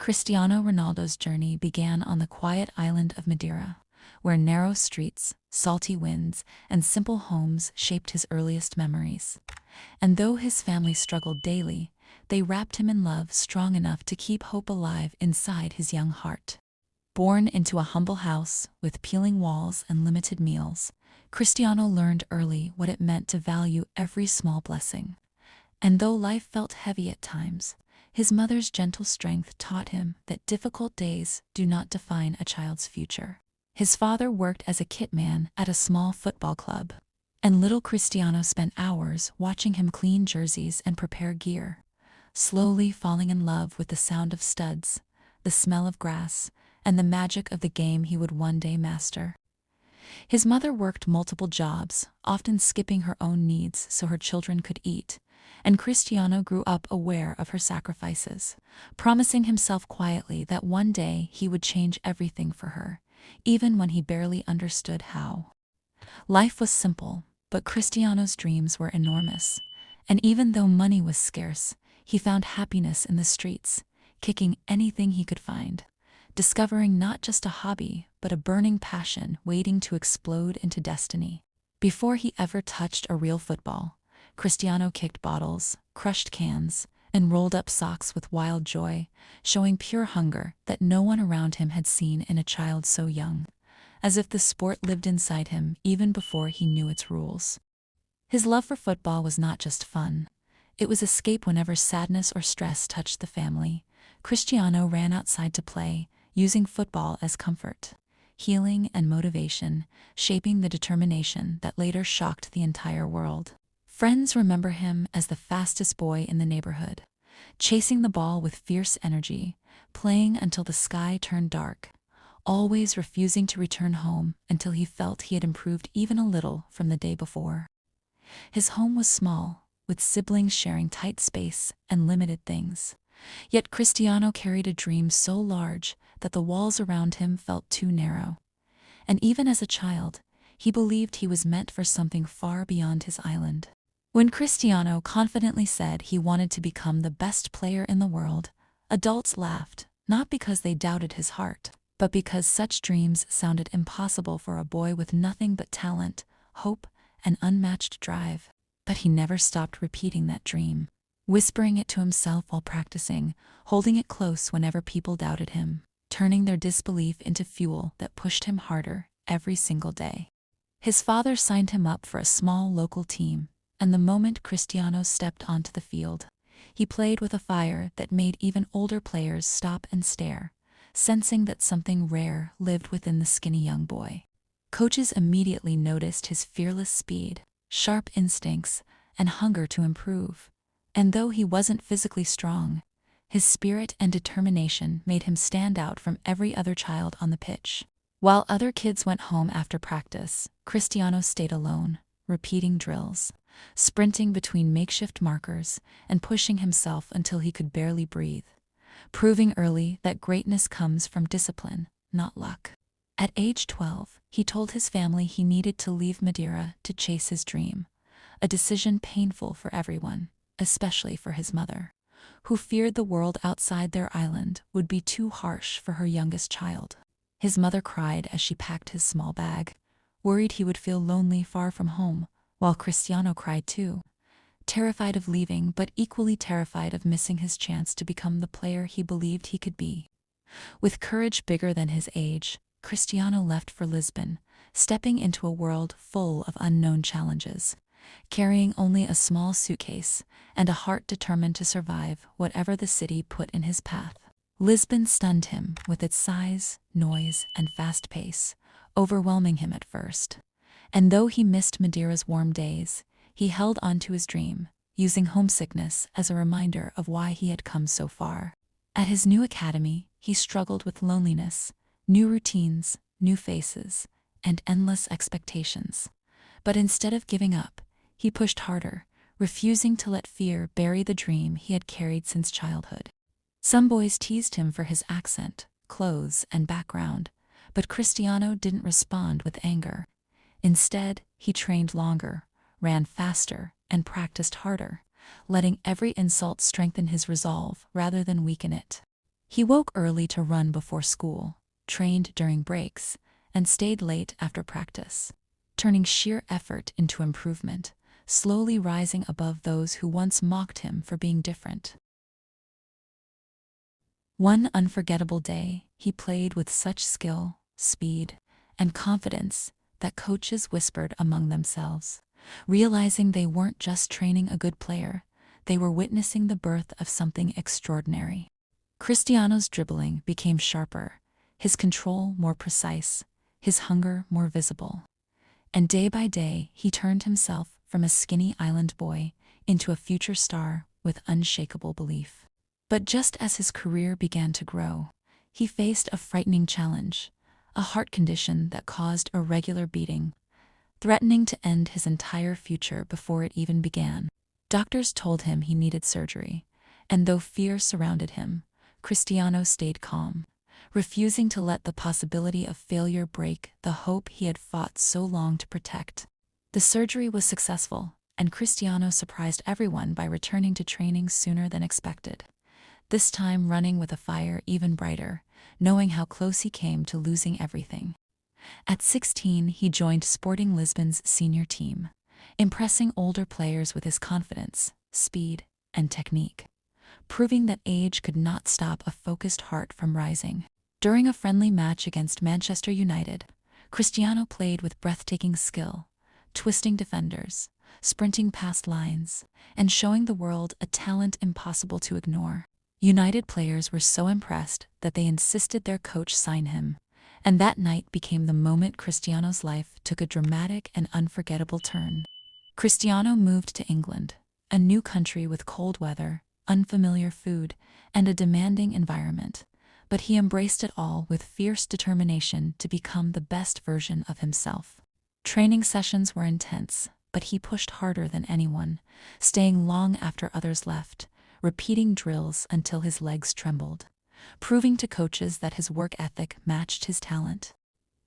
Cristiano Ronaldo's journey began on the quiet island of Madeira, where narrow streets, salty winds, and simple homes shaped his earliest memories. And though his family struggled daily, they wrapped him in love strong enough to keep hope alive inside his young heart. Born into a humble house with peeling walls and limited meals, Cristiano learned early what it meant to value every small blessing. And though life felt heavy at times, his mother's gentle strength taught him that difficult days do not define a child's future. His father worked as a kitman at a small football club, and little Cristiano spent hours watching him clean jerseys and prepare gear, slowly falling in love with the sound of studs, the smell of grass, and the magic of the game he would one day master. His mother worked multiple jobs, often skipping her own needs so her children could eat, and Cristiano grew up aware of her sacrifices, promising himself quietly that one day he would change everything for her, even when he barely understood how. Life was simple, but Cristiano's dreams were enormous, and even though money was scarce, he found happiness in the streets, kicking anything he could find, discovering not just a hobby, but a burning passion waiting to explode into destiny. Before he ever touched a real football, Cristiano kicked bottles, crushed cans, and rolled up socks with wild joy, showing pure hunger that no one around him had seen in a child so young, as if the sport lived inside him even before he knew its rules. His love for football was not just fun. It was escape whenever sadness or stress touched the family. Cristiano ran outside to play, using football as comfort, healing, and motivation, shaping the determination that later shocked the entire world. Friends remember him as the fastest boy in the neighborhood, chasing the ball with fierce energy, playing until the sky turned dark, always refusing to return home until he felt he had improved even a little from the day before. His home was small, with siblings sharing tight space and limited things. Yet Cristiano carried a dream so large that the walls around him felt too narrow. And even as a child, he believed he was meant for something far beyond his island. When Cristiano confidently said he wanted to become the best player in the world, adults laughed, not because they doubted his heart, but because such dreams sounded impossible for a boy with nothing but talent, hope, and unmatched drive. But he never stopped repeating that dream, whispering it to himself while practicing, holding it close whenever people doubted him, turning their disbelief into fuel that pushed him harder every single day. His father signed him up for a small local team, and the moment Cristiano stepped onto the field, he played with a fire that made even older players stop and stare, sensing that something rare lived within the skinny young boy. Coaches immediately noticed his fearless speed, sharp instincts, and hunger to improve. And though he wasn't physically strong, his spirit and determination made him stand out from every other child on the pitch. While other kids went home after practice, Cristiano stayed alone, repeating drills, sprinting between makeshift markers, and pushing himself until he could barely breathe, proving early that greatness comes from discipline, not luck. At age 12, he told his family he needed to leave Madeira to chase his dream, a decision painful for everyone, especially for his mother, who feared the world outside their island would be too harsh for her youngest child. His mother cried as she packed his small bag, worried he would feel lonely far from home, while Cristiano cried too, terrified of leaving but equally terrified of missing his chance to become the player he believed he could be. With courage bigger than his age, Cristiano left for Lisbon, stepping into a world full of unknown challenges, carrying only a small suitcase and a heart determined to survive whatever the city put in his path. Lisbon stunned him with its size, noise, and fast pace, overwhelming him at first. And though he missed Madeira's warm days, he held on to his dream, using homesickness as a reminder of why he had come so far. At his new academy, he struggled with loneliness, new routines, new faces, and endless expectations. But instead of giving up, he pushed harder, refusing to let fear bury the dream he had carried since childhood. Some boys teased him for his accent, clothes, and background, but Cristiano didn't respond with anger. Instead, he trained longer, ran faster, and practiced harder, letting every insult strengthen his resolve rather than weaken it. He woke early to run before school, trained during breaks, and stayed late after practice, turning sheer effort into improvement, slowly rising above those who once mocked him for being different. One unforgettable day, he played with such skill, speed, and confidence that coaches whispered among themselves, realizing they weren't just training a good player, they were witnessing the birth of something extraordinary. Cristiano's dribbling became sharper, his control more precise, his hunger more visible. And day by day, he turned himself from a skinny island boy into a future star with unshakable belief. But just as his career began to grow, he faced a frightening challenge, a heart condition that caused a regular beating, threatening to end his entire future before it even began. Doctors told him he needed surgery, and though fear surrounded him, Cristiano stayed calm, refusing to let the possibility of failure break the hope he had fought so long to protect. The surgery was successful, and Cristiano surprised everyone by returning to training sooner than expected, this time running with a fire even brighter, knowing how close he came to losing everything. At 16, he joined Sporting Lisbon's senior team, impressing older players with his confidence, speed, and technique, proving that age could not stop a focused heart from rising. During a friendly match against Manchester United, Cristiano played with breathtaking skill, twisting defenders, sprinting past lines, and showing the world a talent impossible to ignore. United players were so impressed that they insisted their coach sign him, and that night became the moment Cristiano's life took a dramatic and unforgettable turn. Cristiano moved to England, a new country with cold weather, unfamiliar food, and a demanding environment, but he embraced it all with fierce determination to become the best version of himself. Training sessions were intense, but he pushed harder than anyone, staying long after others left, repeating drills until his legs trembled, proving to coaches that his work ethic matched his talent.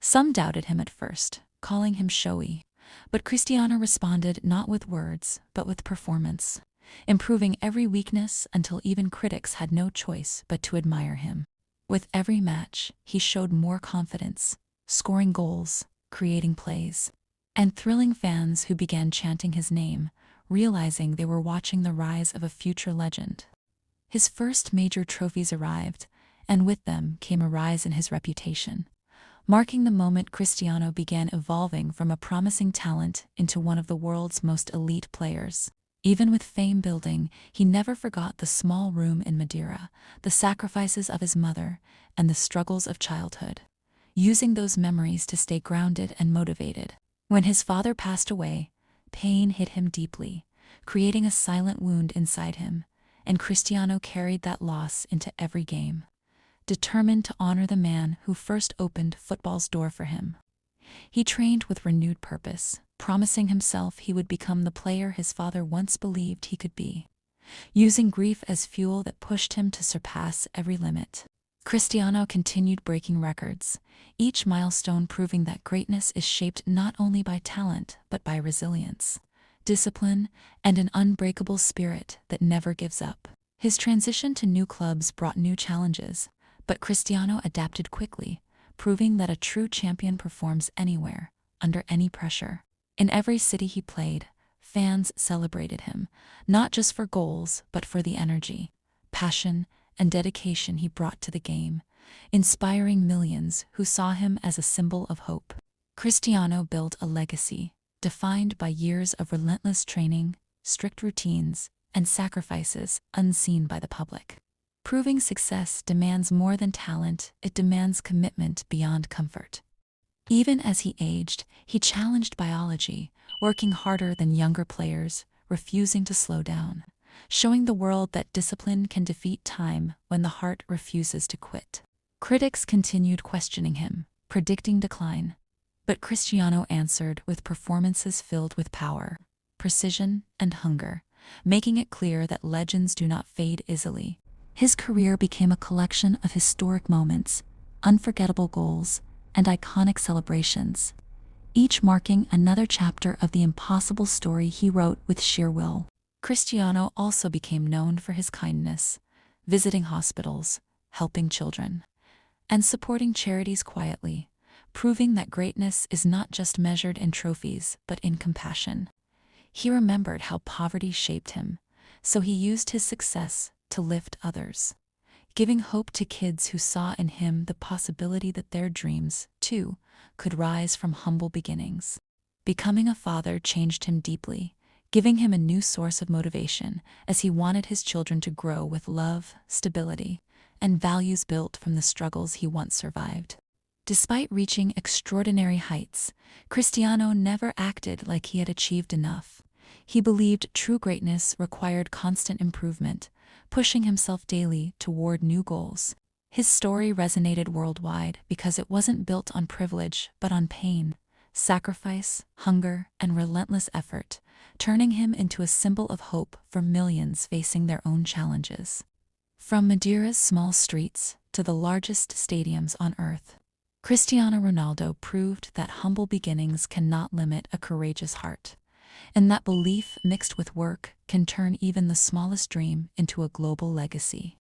Some doubted him at first, calling him showy, but Cristiano responded not with words, but with performance, improving every weakness until even critics had no choice but to admire him. With every match, he showed more confidence, scoring goals, creating plays, and thrilling fans who began chanting his name, realizing they were watching the rise of a future legend. His first major trophies arrived, and with them came a rise in his reputation, marking the moment Cristiano began evolving from a promising talent into one of the world's most elite players. Even with fame building, he never forgot the small room in Madeira, the sacrifices of his mother, and the struggles of childhood, using those memories to stay grounded and motivated. When his father passed away, pain hit him deeply, creating a silent wound inside him, and Cristiano carried that loss into every game, determined to honor the man who first opened football's door for him. He trained with renewed purpose, promising himself he would become the player his father once believed he could be, using grief as fuel that pushed him to surpass every limit. Cristiano continued breaking records, each milestone proving that greatness is shaped not only by talent but by resilience, discipline, and an unbreakable spirit that never gives up. His transition to new clubs brought new challenges, but Cristiano adapted quickly, proving that a true champion performs anywhere, under any pressure. In every city he played, fans celebrated him, not just for goals but for the energy, passion, and dedication he brought to the game, inspiring millions who saw him as a symbol of hope. Cristiano built a legacy, defined by years of relentless training, strict routines, and sacrifices unseen by the public. Proving success demands more than talent, it demands commitment beyond comfort. Even as he aged, he challenged biology, working harder than younger players, refusing to slow down, showing the world that discipline can defeat time when the heart refuses to quit. Critics continued questioning him, predicting decline, but Cristiano answered with performances filled with power, precision, and hunger, making it clear that legends do not fade easily. His career became a collection of historic moments, unforgettable goals, and iconic celebrations, each marking another chapter of the impossible story he wrote with sheer will. Cristiano also became known for his kindness, visiting hospitals, helping children, and supporting charities quietly, proving that greatness is not just measured in trophies but in compassion. He remembered how poverty shaped him, so he used his success to lift others, giving hope to kids who saw in him the possibility that their dreams, too, could rise from humble beginnings. Becoming a father changed him deeply, giving him a new source of motivation as he wanted his children to grow with love, stability, and values built from the struggles he once survived. Despite reaching extraordinary heights, Cristiano never acted like he had achieved enough. He believed true greatness required constant improvement, pushing himself daily toward new goals. His story resonated worldwide because it wasn't built on privilege but on pain, sacrifice, hunger, and relentless effort, turning him into a symbol of hope for millions facing their own challenges. From Madeira's small streets to the largest stadiums on earth, Cristiano Ronaldo proved that humble beginnings cannot limit a courageous heart, and that belief mixed with work can turn even the smallest dream into a global legacy.